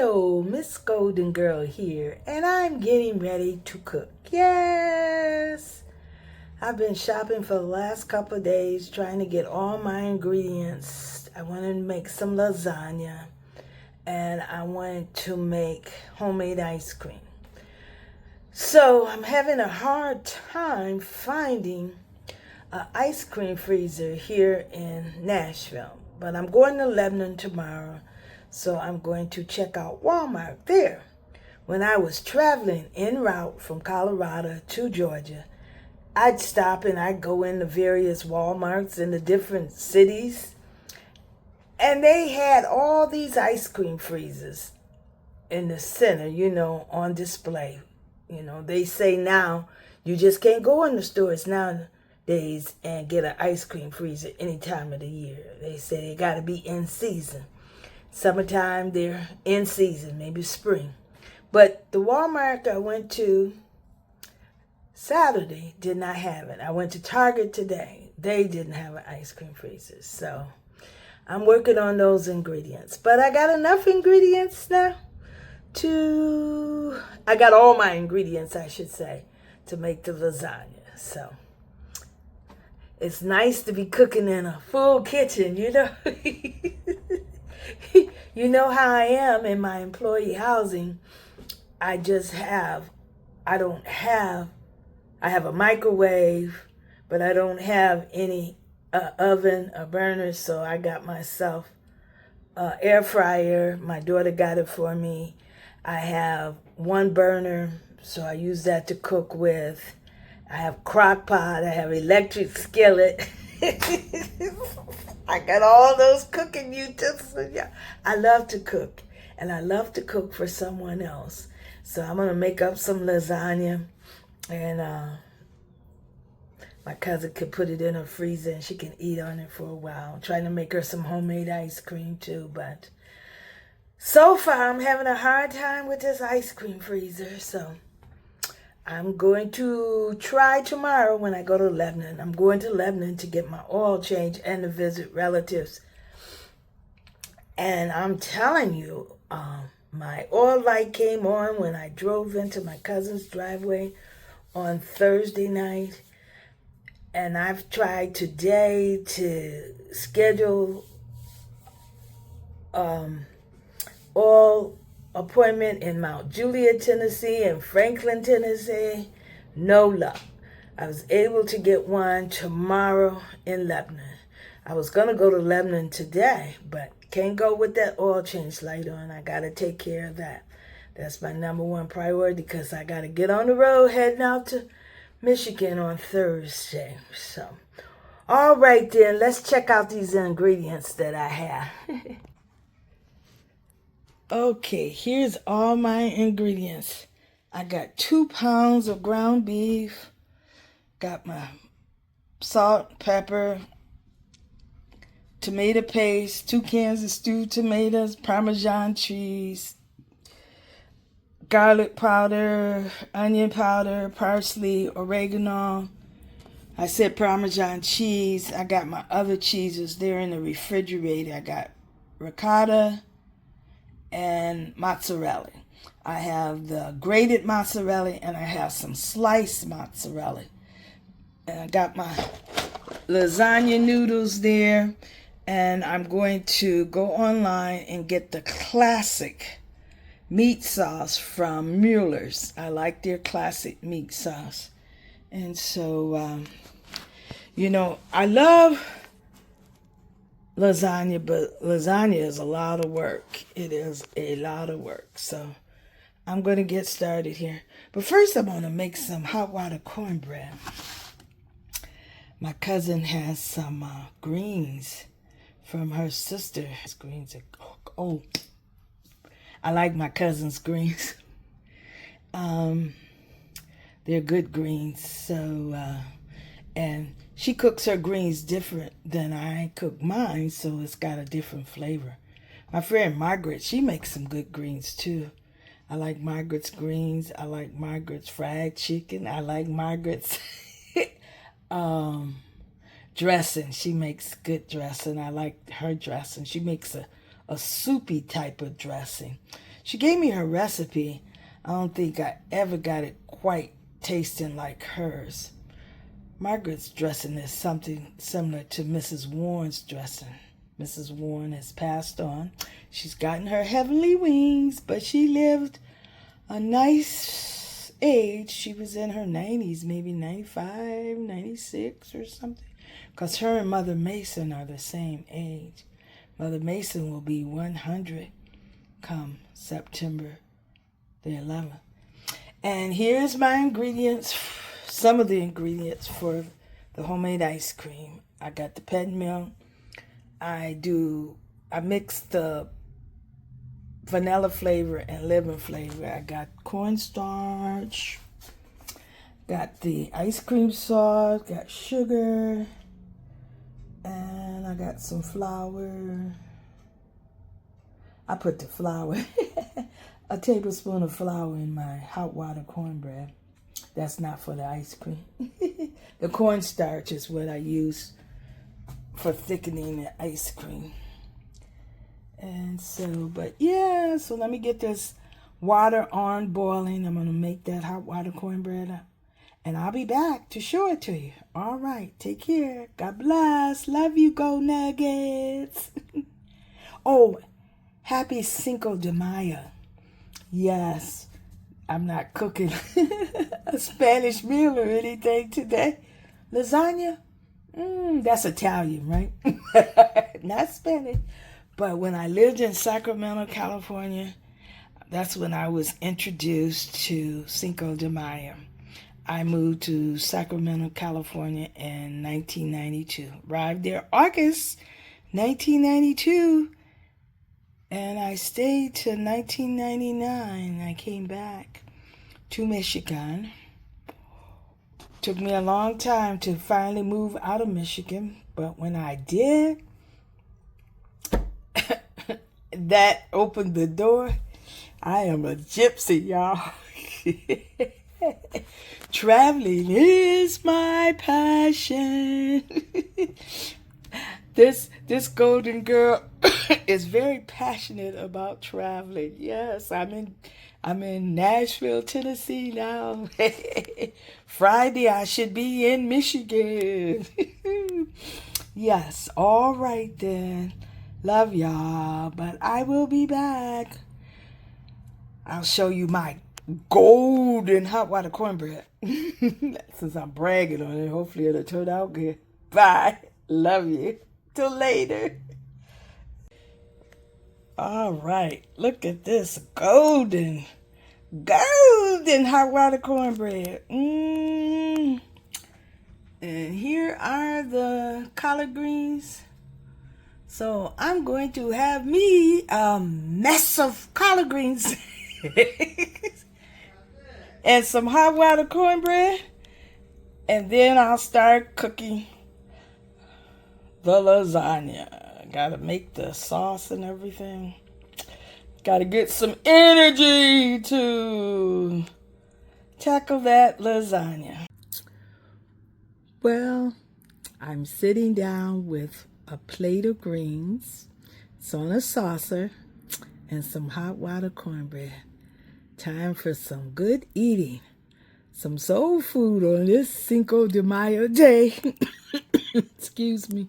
Hello, Miss Golden Girl here, and I'm getting ready to cook. Yes! I've been shopping for the last couple of days, trying to get all my ingredients. I wanted to make some lasagna, and I wanted to make homemade ice cream. So I'm having a hard time finding an ice cream freezer here in Nashville, but I'm going to Lebanon tomorrow. So I'm going to check out Walmart there. When I was traveling en route from Colorado to Georgia, I'd stop and I'd go into various Walmarts in the different cities. And they had all these ice cream freezers in the center, on display. They say now you just can't go in the stores nowadays and get an ice cream freezer any time of the year. They say they got to be in season. Summertime, they're in season, maybe spring. But the Walmart I went to Saturday did not have it. I went to Target today. They didn't have an ice cream freezer. So I'm working on those ingredients. But I got enough ingredients now I got all my ingredients, I should say, to make the lasagna. So it's nice to be cooking in a full kitchen, You know how I am in my employee housing. I have a microwave, but I don't have any oven or burner, so I got myself an air fryer. My daughter got it for me. I have one burner, so I use that to cook with. I have crock pot. I have electric skillet. I got all those cooking utensils. Yeah. I love to cook, and I love to cook for someone else. So I'm going to make up some lasagna, and my cousin could put it in her freezer, and she can eat on it for a while. I'm trying to make her some homemade ice cream, too, but so far I'm having a hard time with this ice cream freezer, so I'm going to try tomorrow when I go to Lebanon. I'm going to Lebanon to get my oil change and to visit relatives. And I'm telling you, my oil light came on when I drove into my cousin's driveway on Thursday night. And I've tried today to schedule oil appointment in Mount Juliet, Tennessee, and Franklin, Tennessee. No luck. I was able to get one tomorrow in Lebanon. I was going to go to Lebanon today, but can't go with that oil change light on. I got to take care of that. That's my number one priority because I got to get on the road heading out to Michigan on Thursday. So, all right then, let's check out these ingredients that I have. Okay, here's all my ingredients. I got 2 pounds of ground beef, got my salt, pepper, tomato paste, 2 cans of stewed tomatoes, Parmesan cheese, garlic powder, onion powder, parsley, oregano. I said Parmesan cheese. I got my other cheeses there in the refrigerator. I got ricotta and mozzarella. I have the grated mozzarella and I have some sliced mozzarella. And I got my lasagna noodles there. And I'm going to go online and get the classic meat sauce from Mueller's. I like their classic meat sauce. And so, I love lasagna, but lasagna is a lot of work. It is a lot of work. So I'm going to get started here. But first I'm going to make some hot water cornbread. My cousin has some greens from her sister. Greens are, I like my cousin's greens. They're good greens. So, and she cooks her greens different than I cook mine, so it's got a different flavor. My friend Margaret, she makes some good greens too. I like Margaret's greens. I like Margaret's fried chicken. I like Margaret's dressing. She makes good dressing. I like her dressing. She makes a soupy type of dressing. She gave me her recipe. I don't think I ever got it quite tasting like hers. Margaret's dressing is something similar to Mrs. Warren's dressing. Mrs. Warren has passed on. She's gotten her heavenly wings, but she lived a nice age. She was in her 90s, maybe 95, 96 or something. Because her and Mother Mason are the same age. Mother Mason will be 100 come September the 11th. And here's my ingredients, some of the ingredients for the homemade ice cream. I got the pet milk. I mix the vanilla flavor and lemon flavor. I got cornstarch, got the ice cream sauce, got sugar, and I got some flour. I put the flour, a tablespoon of flour in my hot water cornbread. That's not for the ice cream. The cornstarch is what I use for thickening the ice cream. And so, but yeah, so let me get this water on boiling. I'm going to make that hot water cornbread up. And I'll be back to show it to you. All right, take care. God bless. Love you, Go Nuggets. Oh, happy Cinco de Mayo. Yes, I'm not cooking a Spanish meal or anything today. Lasagna? That's Italian, right? Not Spanish. But when I lived in Sacramento, California, that's when I was introduced to Cinco de Mayo. I moved to Sacramento, California in 1992. Arrived there August 1992. And I stayed till 1999. I came back to Michigan. Took me a long time to finally move out of Michigan. But when I did, that opened the door. I am a gypsy, y'all. Traveling is my passion. This golden girl is very passionate about traveling. Yes, I'm in Nashville, Tennessee now. Friday I should be in Michigan. Yes, all right then. Love y'all, but I will be back. I'll show you my golden hot water cornbread. Since I'm bragging on it, hopefully it'll turn out good. Bye. Love you. Till later. All right. Look at this golden hot water cornbread. And here are the collard greens. So I'm going to have me a mess of collard greens and some hot water cornbread. And then I'll start cooking the lasagna. Gotta make the sauce and everything. Gotta get some energy to tackle that lasagna. Well, I'm sitting down with a plate of greens. It's on a saucer and some hot water cornbread. Time for some good eating. Some soul food on this Cinco de Mayo day. Excuse me.